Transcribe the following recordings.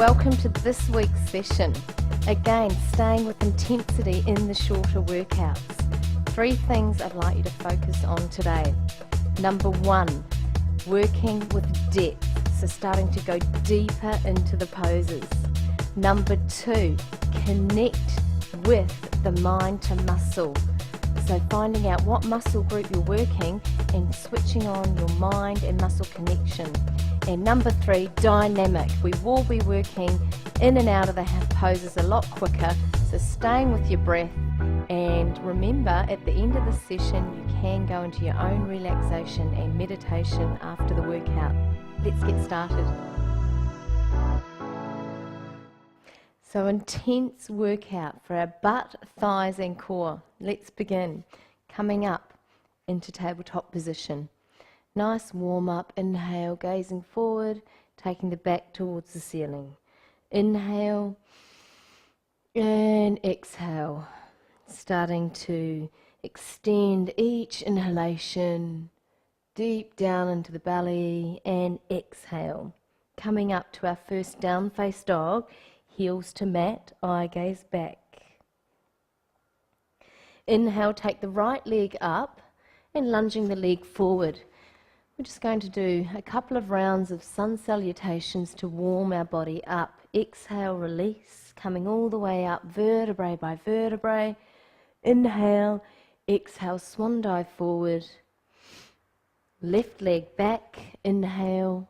welcome to this week's session. Again, staying with intensity in the shorter workouts. 3 things I'd like you to focus on today. Number 1, working with depth, so starting to go deeper into the poses. Number 2, connect with the mind to muscle. So finding out what muscle group you're working and switching on your mind and muscle connection. And number 3, dynamic. We will be working in and out of the poses a lot quicker, so staying with your breath. And remember, at the end of the session, you can go into your own relaxation and meditation after the workout. Let's get started. So intense workout for our butt, thighs and core. Let's begin. Coming up into tabletop position. Nice warm up, inhale, gazing forward, taking the back towards the ceiling. Inhale and exhale. Starting to extend each inhalation deep down into the belly and exhale. Coming up to our first down face dog, heels to mat, eye gaze back. Inhale, take the right leg up and lunging the leg forward. We're just going to do a couple of rounds of sun salutations to warm our body up. Exhale, release, coming all the way up, vertebrae by vertebrae. Inhale, exhale, swan dive forward. Left leg back, inhale,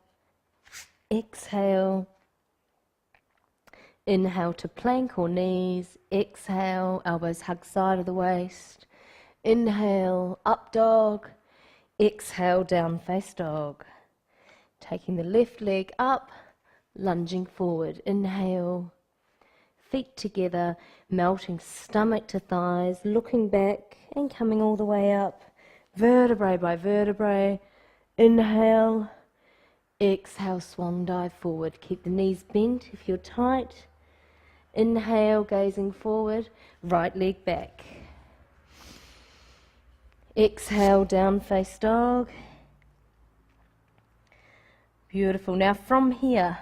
exhale. Inhale to plank or knees, exhale, elbows hug side of the waist. Inhale, up dog. Exhale, down face dog. Taking the left leg up, lunging forward. Inhale, feet together, melting stomach to thighs, looking back and coming all the way up, vertebrae by vertebrae. Inhale, exhale, swan dive forward. Keep the knees bent if you're tight. Inhale, gazing forward, right leg back. Exhale, down face dog. Beautiful. Now from here,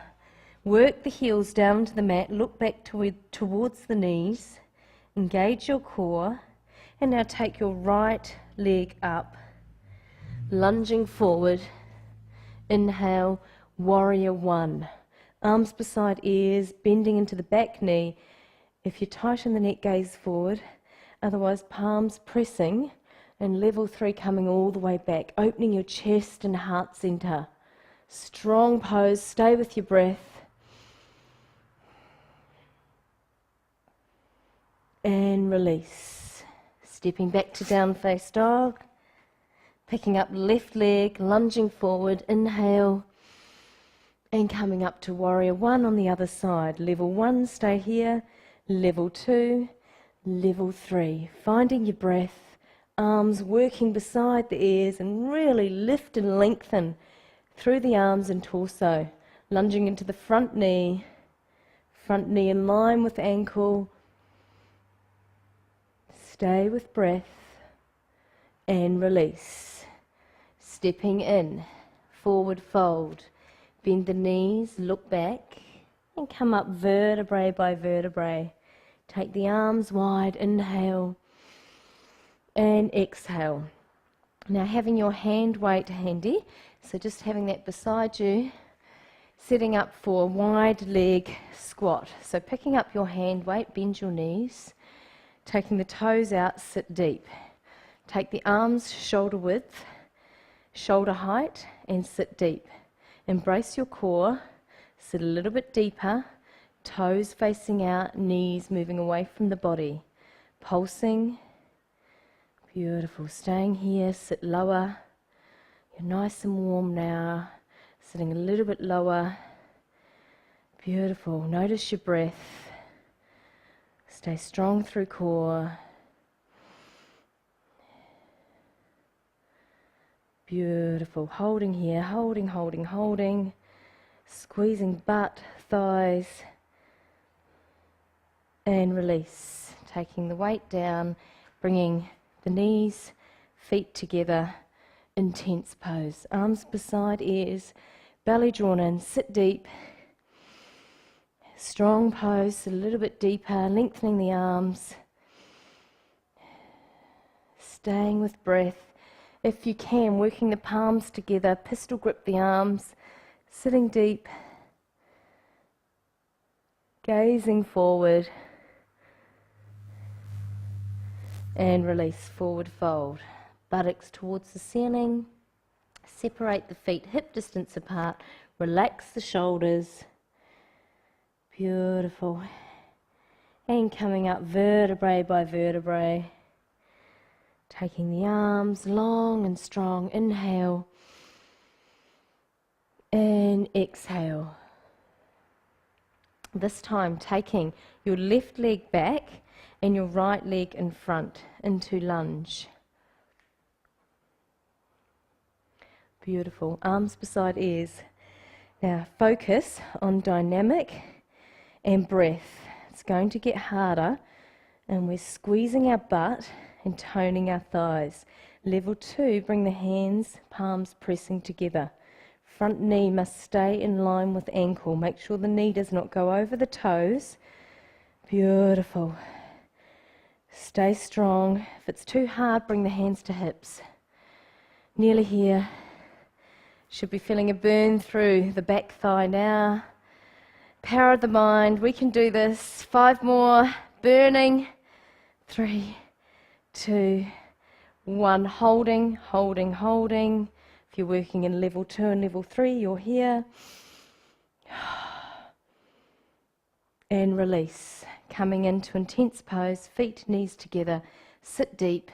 work the heels down to the mat, look back towards the knees, engage your core, and now take your right leg up, lunging forward. Inhale, warrior 1. Arms beside ears, bending into the back knee. If you're tight in the neck, gaze forward. Otherwise, palms pressing. And level 3 coming all the way back, opening your chest and heart center. Strong pose, stay with your breath. And release. Stepping back to down face dog. Picking up left leg, lunging forward, inhale. And coming up to warrior 1 on the other side. Level 1, stay here. Level 2, level 3. Finding your breath. Arms working beside the ears and really lift and lengthen through the arms and torso. Lunging into the front knee in line with ankle. Stay with breath and release. Stepping in, forward fold. Bend the knees, look back and come up vertebrae by vertebrae. Take the arms wide, inhale. And exhale. Now having your hand weight handy, so just having that beside you, setting up for a wide leg squat. So picking up your hand weight, bend your knees, taking the toes out, sit deep. Take the arms shoulder width, shoulder height, and sit deep. Embrace your core, sit a little bit deeper, toes facing out, knees moving away from the body. Pulsing. Beautiful. Staying here, sit lower. You're nice and warm now. Sitting a little bit lower. Beautiful. Notice your breath. Stay strong through core. Beautiful. Holding here, holding. Squeezing butt, thighs. And release. Taking the weight down, bringing the knees, feet together, intense pose. Arms beside ears, belly drawn in, sit deep. Strong pose, a little bit deeper, lengthening the arms. Staying with breath. If you can, working the palms together, pistol grip the arms, sitting deep, gazing forward, and release, forward fold. Buttocks towards the ceiling, separate the feet hip distance apart, relax the shoulders. Beautiful. And coming up vertebrae by vertebrae. Taking the arms long and strong. Inhale. And exhale. This time taking your left leg back and your right leg in front into lunge. Beautiful. Arms beside ears. Now focus on dynamic and breath. It's going to get harder, and we're squeezing our butt and toning our thighs. Level 2, bring the hands, palms pressing together. Front knee must stay in line with ankle. Make sure the knee does not go over the toes. Beautiful. Stay strong. If it's too hard, bring the hands to hips. Nearly here. Should be feeling a burn through the back thigh now. Power of the mind. We can do this. 5 more. Burning. 3, 2, 1. Holding, holding, holding. If you're working in level 2 and level 3, you're here. And release. Coming into intense pose. Feet, knees together. Sit deep.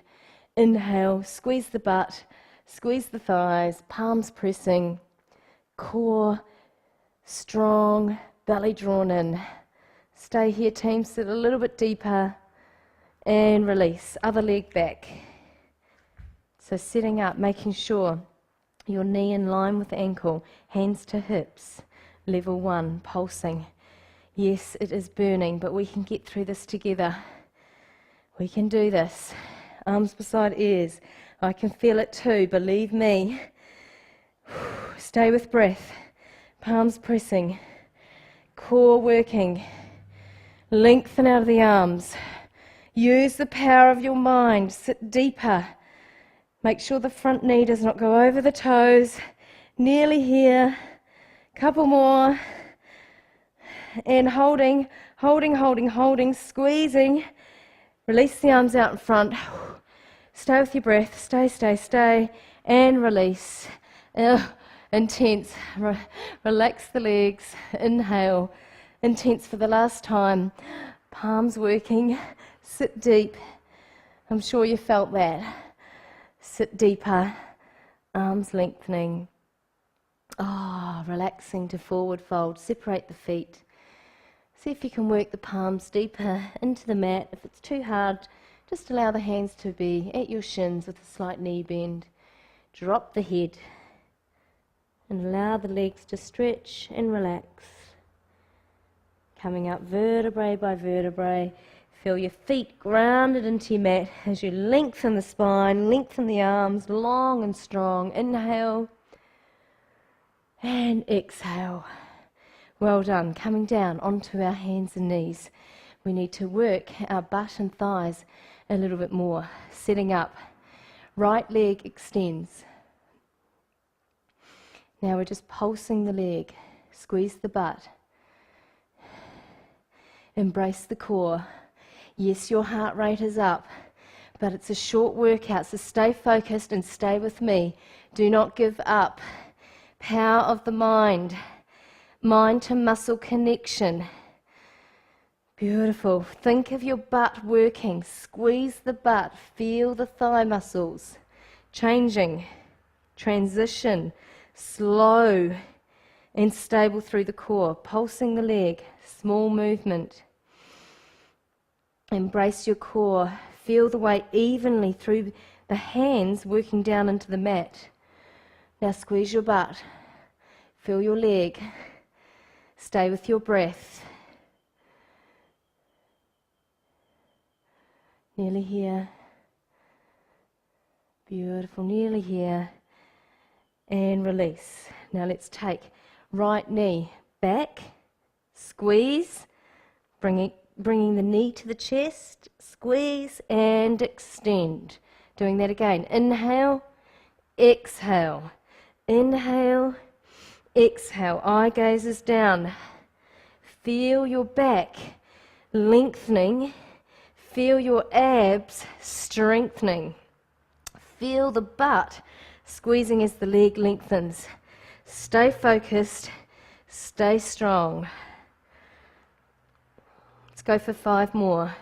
Inhale. Squeeze the butt. Squeeze the thighs. Palms pressing. Core strong. Belly drawn in. Stay here, team. Sit a little bit deeper. And release. Other leg back. So setting up, making sure your knee in line with ankle. Hands to hips. Level 1, pulsing. Yes, it is burning, but we can get through this together. We can do this. Arms beside ears. I can feel it too, believe me. Stay with breath. Palms pressing. Core working. Lengthen out of the arms. Use the power of your mind. Sit deeper. Make sure the front knee does not go over the toes. Nearly here. Couple more. And holding, holding, holding, holding, squeezing. Release the arms out in front. Stay with your breath. Stay, stay, stay. And release. Intense. Relax the legs. Inhale. Intense for the last time. Palms working. Sit deep. I'm sure you felt that. Sit deeper. Arms lengthening. Relaxing to forward fold. Separate the feet. See if you can work the palms deeper into the mat. If it's too hard, just allow the hands to be at your shins with a slight knee bend. Drop the head. And allow the legs to stretch and relax. Coming up vertebrae by vertebrae. Feel your feet grounded into your mat as you lengthen the spine, lengthen the arms, long and strong. Inhale and exhale. Well done. Coming down onto our hands and knees. We need to work our butt and thighs a little bit more. Setting up. Right leg extends. Now we're just pulsing the leg. Squeeze the butt. Embrace the core. Yes, your heart rate is up, but it's a short workout, so stay focused and stay with me. Do not give up. Power of the mind. Mind to muscle connection. Beautiful. Think of your butt working. Squeeze the butt. Feel the thigh muscles. Changing. Transition. Slow and stable through the core. Pulsing the leg. Small movement. Embrace your core. Feel the weight evenly through the hands working down into the mat. Now squeeze your butt. Feel your leg. Stay with your breath. Nearly here. Beautiful. Nearly here. And release. Now let's take right knee back, Squeeze, bringing the knee to the chest, squeeze and extend. Doing that again. Inhale, exhale. Inhale, exhale. Eye gazes down. Feel your back lengthening. Feel your abs strengthening. Feel the butt squeezing as the leg lengthens. Stay focused. Stay strong. Let's go for 5 more.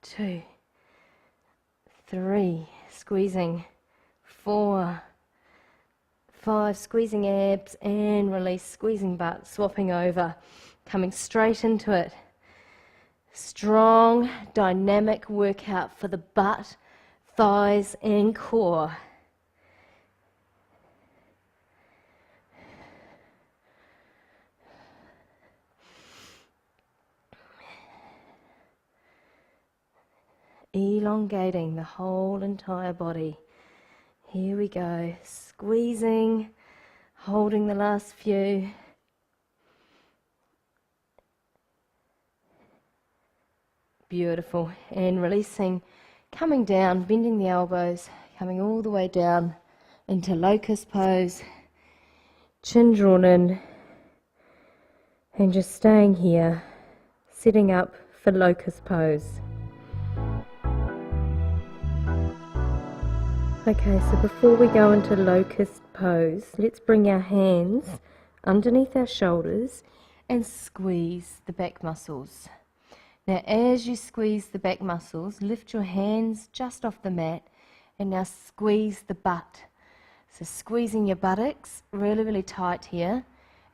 2, 3, squeezing. 4, 5, squeezing abs and release, squeezing butt, swapping over, coming straight into it. Strong, dynamic workout for the butt, thighs and core. Elongating the whole entire body. Here we go, squeezing, holding the last few. Beautiful. And releasing, coming down, bending the elbows, coming all the way down into locust pose, chin drawn in, and just staying here, setting up for locust pose. Okay, so before we go into locust pose, let's bring our hands underneath our shoulders and squeeze the back muscles. Now as you squeeze the back muscles, lift your hands just off the mat and now squeeze the butt. So squeezing your buttocks really, really tight here.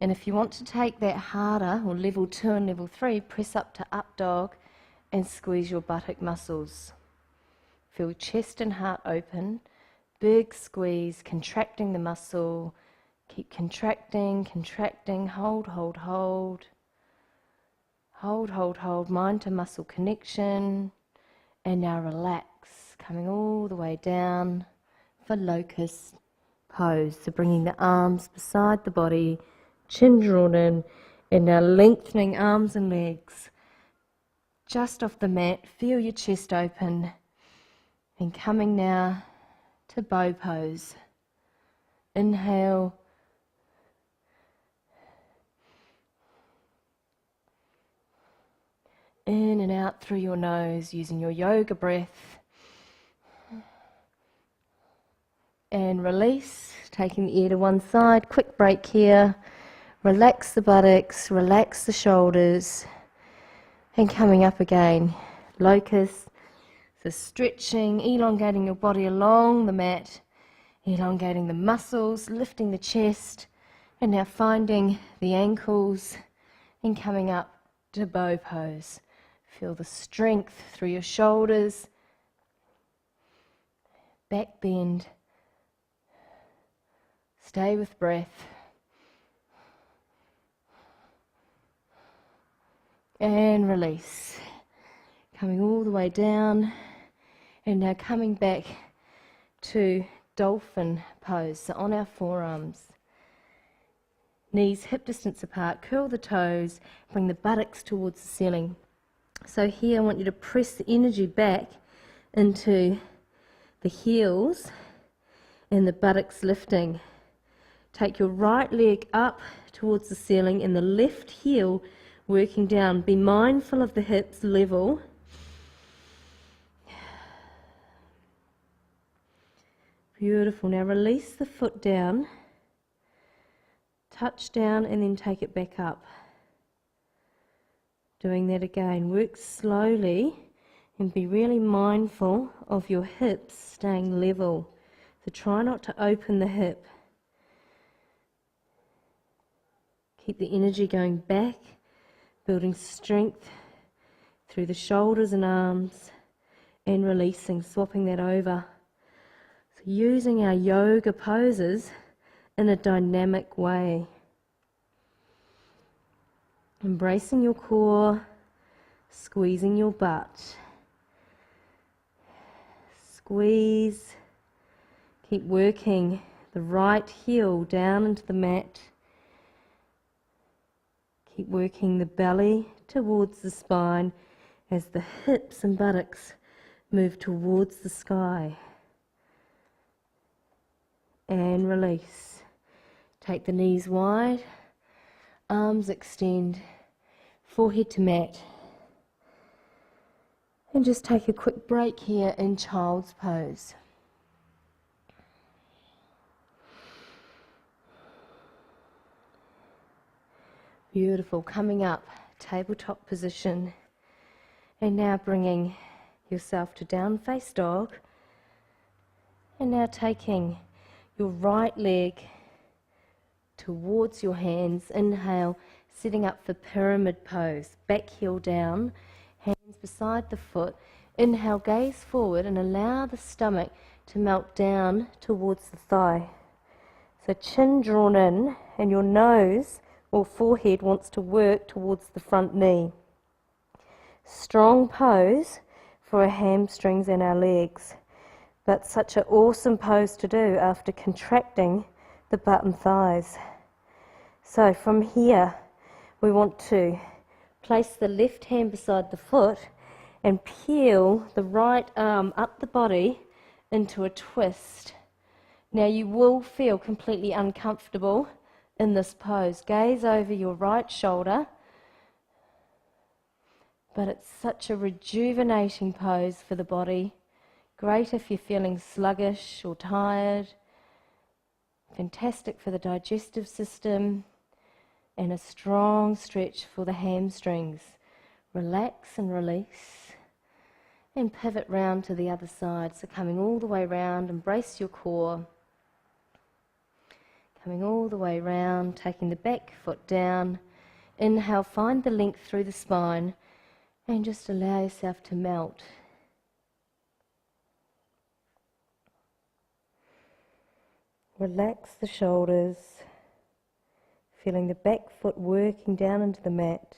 And if you want to take that harder, or level 2 and level 3, press up to up dog and squeeze your buttock muscles. Feel chest and heart open. Big squeeze, contracting the muscle. Keep contracting, contracting, hold, hold, hold. Hold, hold, hold, mind to muscle connection. And now relax, coming all the way down for locust pose. So bringing the arms beside the body, chin drawn in, and now lengthening arms and legs. Just off the mat, feel your chest open. And coming now to bow pose. Inhale. In and out through your nose using your yoga breath. And release, taking the ear to one side. Quick break here. Relax the buttocks, relax the shoulders. And coming up again. Locust. So stretching, elongating your body along the mat, elongating the muscles, lifting the chest, and now finding the ankles and coming up to bow pose. Feel the strength through your shoulders, back bend, stay with breath, and release. Coming all the way down. And now coming back to dolphin pose, so on our forearms. Knees hip distance apart, curl the toes, bring the buttocks towards the ceiling. So here I want you to press the energy back into the heels and the buttocks lifting. Take your right leg up towards the ceiling and the left heel working down. Be mindful of the hips level. Beautiful. Now release the foot down, touch down and then take it back up. Doing that again. Work slowly and be really mindful of your hips staying level. So try not to open the hip. Keep the energy going back, building strength through the shoulders and arms and releasing, swapping that over. Using our yoga poses in a dynamic way. Embracing your core, squeezing your butt. Squeeze. Keep working the right heel down into the mat. Keep working the belly towards the spine as the hips and buttocks move towards the sky. And release. Take the knees wide, arms extend, forehead to mat. And just take a quick break here in child's pose. Beautiful. Coming up, tabletop position. And now bringing yourself to down face dog. And now taking your right leg towards your hands. Inhale, setting up for pyramid pose. Back heel down, hands beside the foot. Inhale, gaze forward and allow the stomach to melt down towards the thigh. So chin drawn in and your nose or forehead wants to work towards the front knee. Strong pose for our hamstrings and our legs, but such an awesome pose to do after contracting the butt and thighs. So from here, we want to place the left hand beside the foot and peel the right arm up the body into a twist. Now you will feel completely uncomfortable in this pose. Gaze over your right shoulder, but it's such a rejuvenating pose for the body. Great if you're feeling sluggish or tired. Fantastic for the digestive system, and a strong stretch for the hamstrings. Relax and release, and pivot round to the other side. So coming all the way round, embrace your core. Coming all the way round, taking the back foot down. Inhale, find the length through the spine, and just allow yourself to melt. Relax the shoulders, feeling the back foot working down into the mat.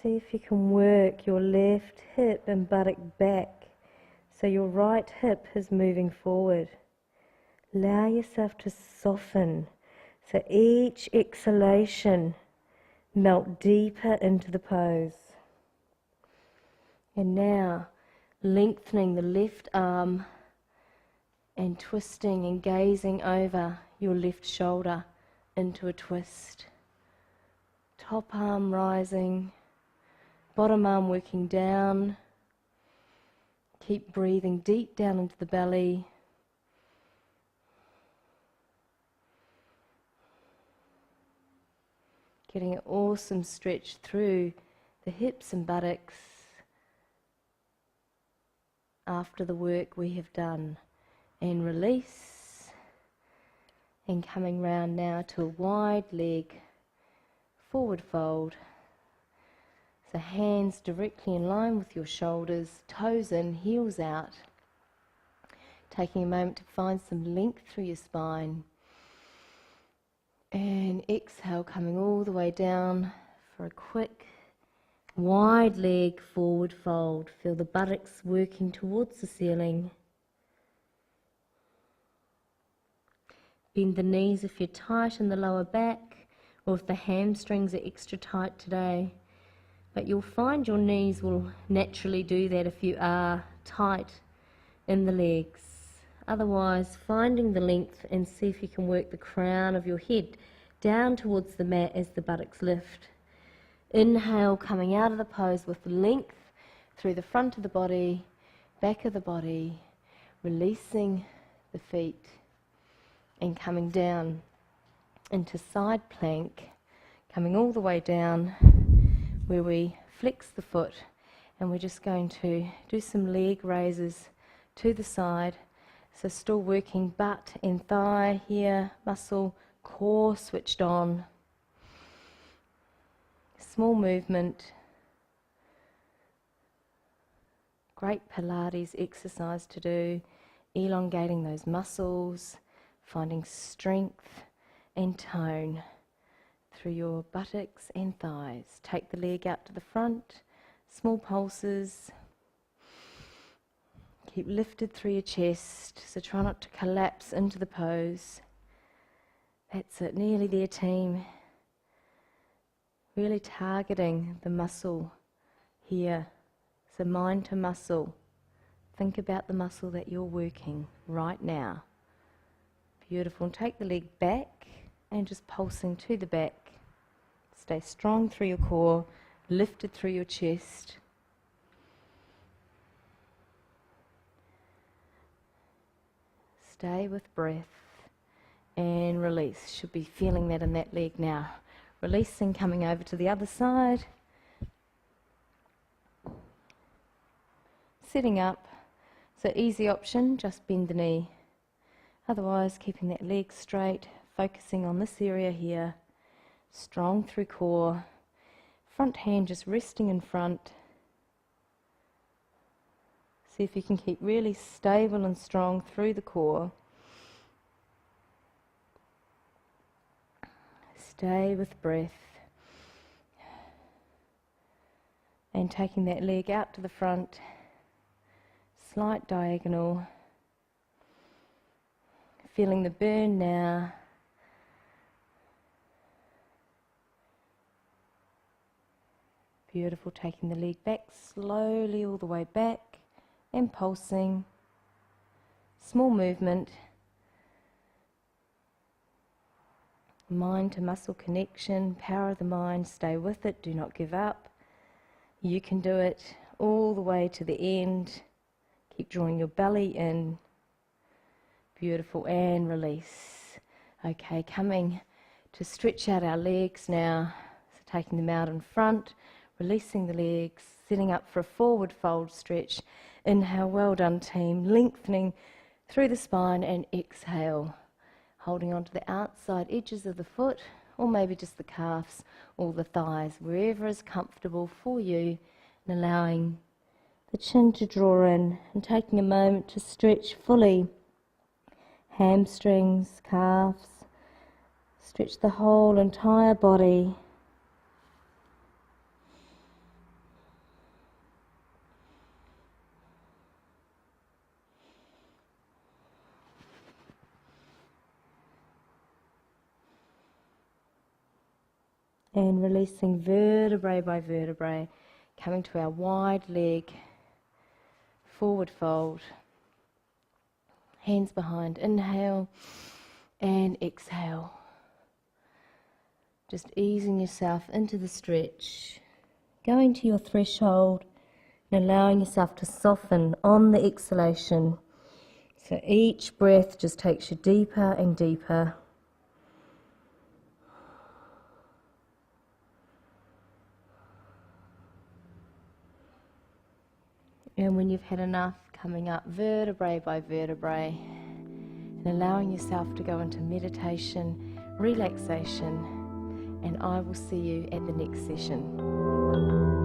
See if you can work your left hip and buttock back so your right hip is moving forward. Allow yourself to soften. So each exhalation, melt deeper into the pose. And now, lengthening the left arm and twisting and gazing over your left shoulder into a twist. Top arm rising, bottom arm working down. Keep breathing deep down into the belly. Getting an awesome stretch through the hips and buttocks after the work we have done. And release. And coming round now to a wide leg forward fold. So hands directly in line with your shoulders, toes in, heels out. Taking a moment to find some length through your spine. And exhale, coming all the way down for a quick wide leg forward fold. Feel the buttocks working towards the ceiling. Bend the knees if you're tight in the lower back, or if the hamstrings are extra tight today. But you'll find your knees will naturally do that if you are tight in the legs. Otherwise, finding the length and see if you can work the crown of your head down towards the mat as the buttocks lift. Inhale, coming out of the pose with length through the front of the body, back of the body, releasing the feet and coming down into side plank, coming all the way down where we flex the foot, and we're just going to do some leg raises to the side. So still working butt and thigh here, muscle, core switched on. Small movement. Great Pilates exercise to do, elongating those muscles, finding strength and tone through your buttocks and thighs. Take the leg out to the front, small pulses. Keep lifted through your chest, so try not to collapse into the pose. That's it, nearly there, team. Really targeting the muscle here. So mind to muscle. Think about the muscle that you're working right now. Beautiful. And take the leg back and just pulsing to the back. Stay strong through your core, lifted through your chest. Stay with breath and release. Should be feeling that in that leg now. Releasing, coming over to the other side. Sitting up. So easy option, just bend the knee. Otherwise, keeping that leg straight, focusing on this area here. Strong through core. Front hand just resting in front. See if you can keep really stable and strong through the core. Stay with breath. And taking that leg out to the front. Slight diagonal. Feeling the burn now. Beautiful, taking the leg back slowly all the way back and pulsing. Small movement. Mind to muscle connection, power of the mind, stay with it, do not give up. You can do it all the way to the end. Keep drawing your belly in. Beautiful, and release. Okay, coming to stretch out our legs now. So taking them out in front, releasing the legs, setting up for a forward fold stretch. Inhale, well done team, lengthening through the spine, and exhale. Holding onto the outside edges of the foot, or maybe just the calves or the thighs, wherever is comfortable for you, and allowing the chin to draw in, and taking a moment to stretch fully. Hamstrings, calves, stretch the whole entire body. And releasing vertebrae by vertebrae, coming to our wide leg, forward fold. Hands behind, inhale and exhale. Just easing yourself into the stretch, going to your threshold and allowing yourself to soften on the exhalation. So each breath just takes you deeper and deeper. And when you've had enough, coming up vertebrae by vertebrae and allowing yourself to go into meditation, relaxation, and I will see you at the next session.